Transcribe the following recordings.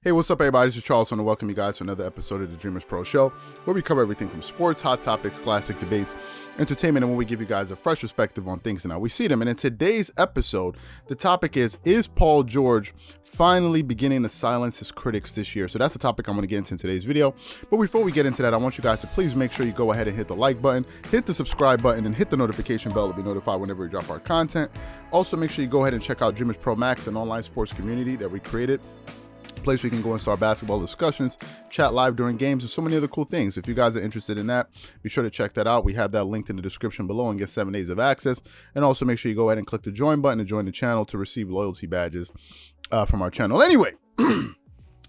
Hey, what's up, everybody? This is Charles, and I welcome you guys to another episode of the Dreamerspro Show, where we cover everything from sports, hot topics, classic debates, entertainment, and when we give you guys a fresh perspective on things and how we see them. And in today's episode, the topic is Paul George finally beginning to silence his critics this year? So that's the topic I'm going to get into in today's video. But before we get into that, I want you guys to please make sure you go ahead and hit the like button, hit the subscribe button, and hit the notification bell to be notified whenever we drop our content. Also, make sure you go ahead and check out Dreamerspro Max, an online sports community that we created. Place where you can go and start basketball discussions, chat live during games, and so many other cool things. If you guys are interested in that, be sure to check that out. We have that linked in the description below and get 7 days of access. And also make sure you go ahead and click the join button to join the channel to receive loyalty badges from our channel. Anyway,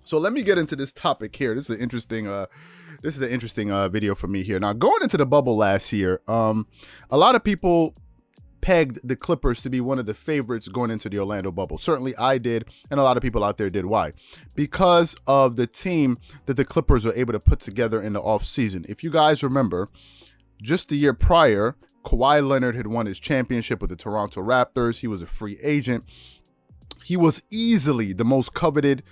so let me get into this topic here. This is an interesting video for me here. Now, going into the bubble last year, a lot of people pegged the Clippers to be one of the favorites going into the Orlando bubble. Certainly I did, and a lot of people out there did. Why? Because of the team that the Clippers were able to put together in the offseason. If you guys remember, just the year prior, Kawhi Leonard had won his championship with the Toronto Raptors. He was a free agent. He was easily the most coveted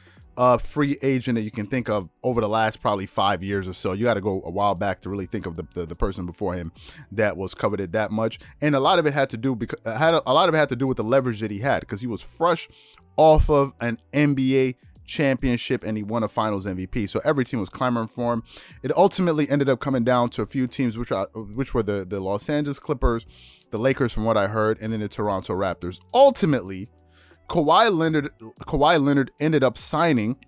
free agent that you can think of over the last probably 5 years or so. You got to go a while back to really think of the person before him that was coveted that much. And a lot of it had to do with the leverage that he had, because he was fresh off of an NBA championship and he won a finals MVP. So every team was clamoring for him. It ultimately ended up coming down to a few teams, which were the Los Angeles Clippers, the Lakers from what I heard, and then the Toronto Raptors. Ultimately, Kawhi Leonard ended up signing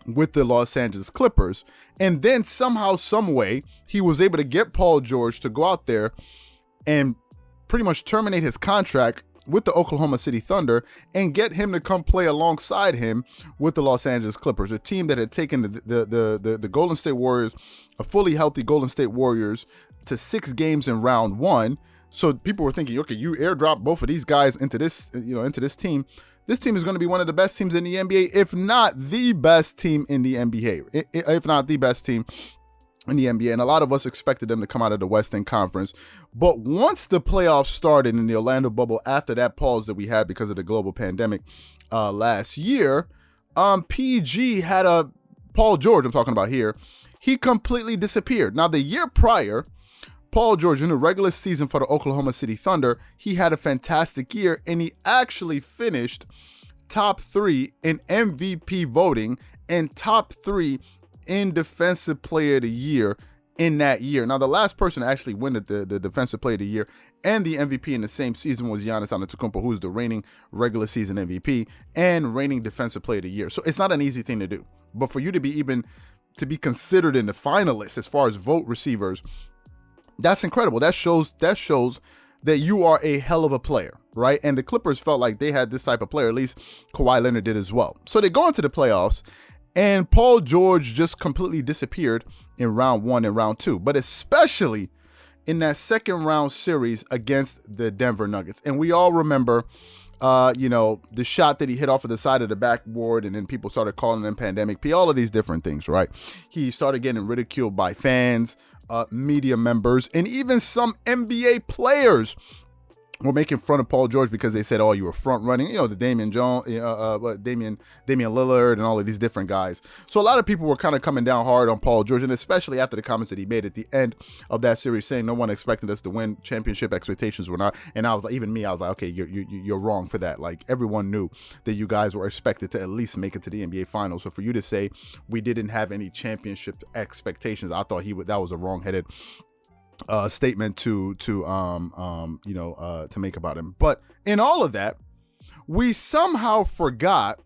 with the Los Angeles Clippers, and then somehow, some way, he was able to get Paul George to go out there and pretty much terminate his contract with the Oklahoma City Thunder and get him to come play alongside him with the Los Angeles Clippers, a team that had taken the Golden State Warriors, a fully healthy Golden State Warriors, to 6 games in round 1. So people were thinking, okay, you airdrop both of these guys into this team. This team is going to be one of the best teams in the NBA, if not the best team in the NBA, if not the best team in the NBA. And a lot of us expected them to come out of the Western Conference. But once the playoffs started in the Orlando bubble, after that pause that we had because of the global pandemic last year, PG had Paul George, I'm talking about here, he completely disappeared. Now, the year prior, Paul George, in the regular season for the Oklahoma City Thunder, he had a fantastic year, and he actually finished top 3 in MVP voting and top 3 in Defensive Player of the Year in that year. Now, the last person to actually win the Defensive Player of the Year and the MVP in the same season was Giannis Antetokounmpo, who's the reigning regular season MVP and reigning Defensive Player of the Year. So it's not an easy thing to do. But for you to be considered in the finalists as far as vote receivers, that's incredible. That shows that you are a hell of a player, right? And the Clippers felt like they had this type of player. At least Kawhi Leonard did as well. So they go into the playoffs, and Paul George just completely disappeared in round 1 and round 2, but especially in that second round series against the Denver Nuggets. And we all remember, the shot that he hit off of the side of the backboard, and then people started calling him Pandemic P, all of these different things, right? He started getting ridiculed by fans, media members, and even some NBA players were making fun of Paul George because they said, "Oh, you were front running," the Damian Lillard and all of these different guys. So a lot of people were kind of coming down hard on Paul George, and especially after the comments that he made at the end of that series, saying no one expected us to win, championship expectations were not. And I was like, even me, I was like, okay, you're wrong for that. Like, everyone knew that you guys were expected to at least make it to the NBA Finals. So for you to say we didn't have any championship expectations, I thought that was a wrong-headed statement to make about him. But in all of that, we somehow forgot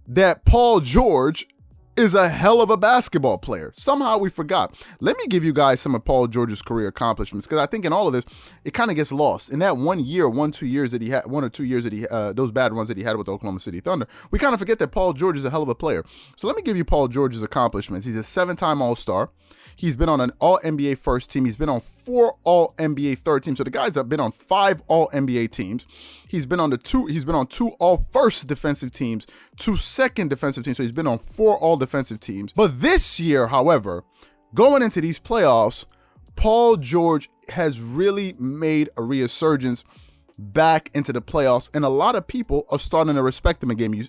that Paul George is a hell of a basketball player. Somehow we forgot. Let me give you guys some of Paul George's career accomplishments, because I think in all of this, it kind of gets lost. In that 1 or 2 years that he had, those bad runs that he had with the Oklahoma City Thunder, we kind of forget that Paul George is a hell of a player. So let me give you Paul George's accomplishments. He's a 7-time All-Star. He's been on an All-NBA first team. He's been on 4 All-NBA third teams. So the guys have been on 5 All-NBA teams. He's been on 2 All-First defensive teams, 2 second defensive teams. So he's been on 4 All-Defensive teams. But this year, however, going into these playoffs, Paul George has really made a resurgence back into the playoffs, and a lot of people are starting to respect him again. You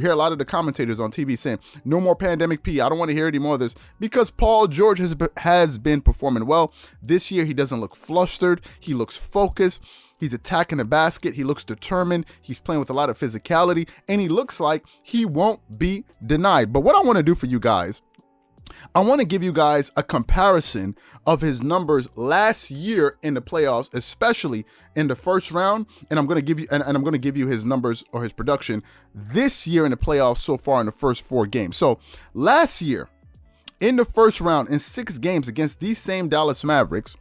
hear a lot of the commentators on TV saying, no more pandemic P. I don't want to hear any more of this, because Paul George has been performing well. This year, he doesn't look flustered. He looks focused. He's attacking the basket. He looks determined. He's playing with a lot of physicality, and he looks like he won't be denied. But what I want to do for you guys, I want to give you guys a comparison of his numbers last year in the playoffs, especially in the first round. And I'm going to give you, and I'm going to give you his numbers or his production this year in the playoffs so far in the first 4 games. So last year in the first round in 6 games against these same Dallas Mavericks,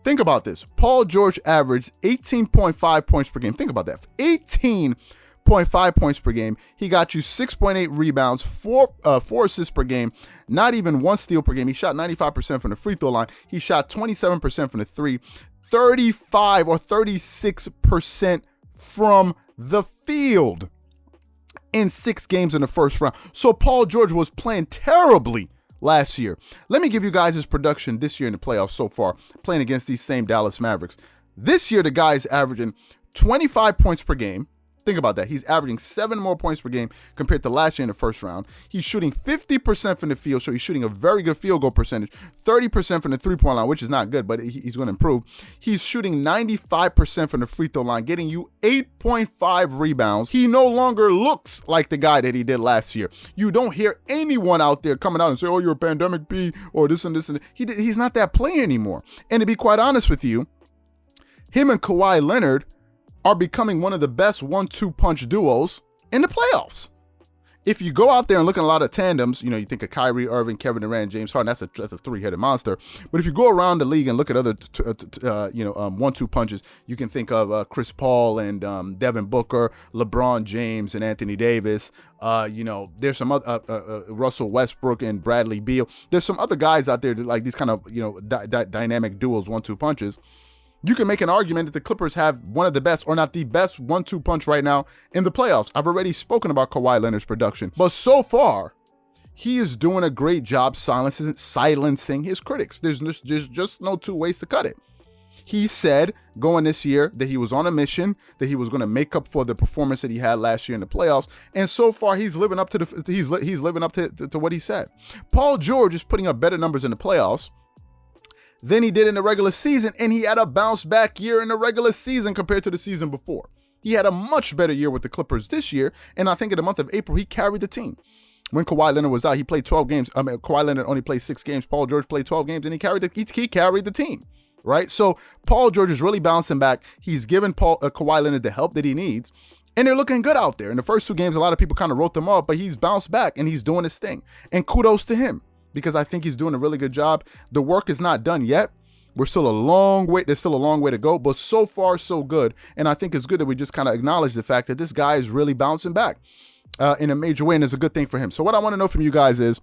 think about this. Paul George averaged 18.5 points per game. Think about that. 18.5 points per game. He got you 6.8 rebounds, 4 assists per game, not even 1 steal per game. He shot 95% from the free throw line. He shot 27% from the 3, 35 or 36% from the field in 6 games in the first round. So Paul George was playing terribly last year. Let me give you guys his production this year in the playoffs so far, playing against these same Dallas Mavericks. This year, the guy is averaging 25 points per game. Think about that. He's averaging 7 more points per game compared to last year in the first round. He's shooting 50% from the field, so he's shooting a very good field goal percentage. 30% from the three-point line, which is not good, but he's going to improve. He's shooting 95% from the free throw line, getting you 8.5 rebounds. He no longer looks like the guy that he did last year. You don't hear anyone out there coming out and say, oh, you're a pandemic P, or this and this and that. He's not that player anymore. And to be quite honest with you, him and Kawhi Leonard are becoming one of the best 1-2 punch duos in the playoffs. If you go out there and look at a lot of tandems, you think of Kyrie Irving, Kevin Durant, James Harden, that's a 3-headed monster. But if you go around the league and look at other 1-2 punches, you can think of Chris Paul and Devin Booker, LeBron James and Anthony Davis. There's some other Russell Westbrook and Bradley Beal. There's some other guys out there that like these kind of dynamic duos, 1-2 punches. You can make an argument that the Clippers have one of the best, or not the best, 1-2 punch right now in the playoffs. I've already spoken about Kawhi Leonard's production, but so far, he is doing a great job silencing his critics. There's just no 2 ways to cut it. He said going this year that he was on a mission, that he was going to make up for the performance that he had last year in the playoffs, and so far he's living up to he's living up to what he said. Paul George is putting up better numbers in the playoffs than he did in the regular season, and he had a bounce back year in the regular season compared to the season before. He had a much better year with the Clippers this year, and I think in the month of April, he carried the team. When Kawhi Leonard was out, he played 12 games. Kawhi Leonard only played 6 games. Paul George played 12 games, and he carried the team, right? So Paul George is really bouncing back. He's given Kawhi Leonard the help that he needs, and they're looking good out there. In the first 2 games, a lot of people kind of wrote them off, but he's bounced back, and he's doing his thing. And kudos to him, because I think he's doing a really good job. The work is not done yet. There's still a long way to go, but so far, so good. And I think it's good that we just kind of acknowledge the fact that this guy is really bouncing back in a major way, and it's a good thing for him. So what I want to know from you guys is,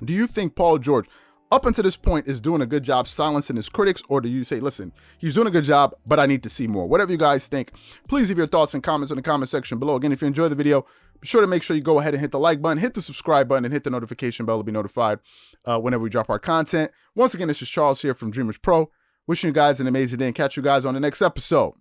do you think Paul George, up until this point, is doing a good job silencing his critics, or do you say, listen, he's doing a good job, but I need to see more? Whatever you guys think, please leave your thoughts and comments in the comment section below. Again, if you enjoyed the video, be sure to make sure you go ahead and hit the like button, hit the subscribe button, and hit the notification bell to be notified whenever we drop our content. Once again, this is Charles here from Dreamers Pro. Wishing you guys an amazing day and catch you guys on the next episode.